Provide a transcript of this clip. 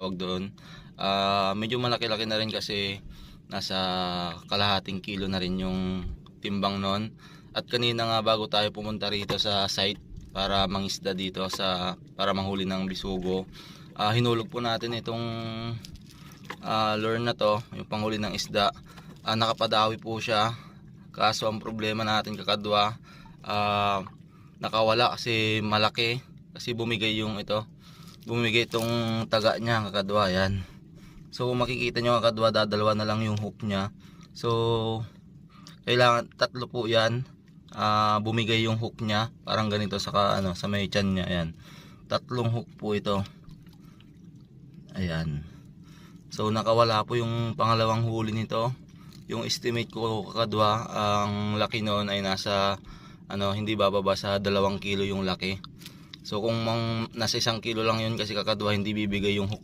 tawag doon. Medyo malaki-laki na rin kasi nasa kalahating kilo na rin yung timbang nun. At kanina nga bago tayo pumunta rito sa site para mangisda dito para manghuli ng bisugo, hinulog po natin itong lure na to, yung panghuli ng isda. Nakapadawi po siya, kaso ang problema natin kakadwa, nakawala kasi malaki, kasi bumigay itong taga niya kakadwa. Yan, so makikita nyo kakadwa, dadalawa na lang yung hook niya. So kailangan tatlo po yan. Bumigay yung hook niya, parang ganito sa may tiyan niya. Ayan, tatlong hook po ito. Ayan, so nakawala po yung pangalawang huli nito. Yung estimate ko kakadwa, ang laki noon ay nasa hindi bababa sa 2 kilo yung laki. So kung nasa 1 kilo lang yun kasi kakadwa, hindi bibigay yung hook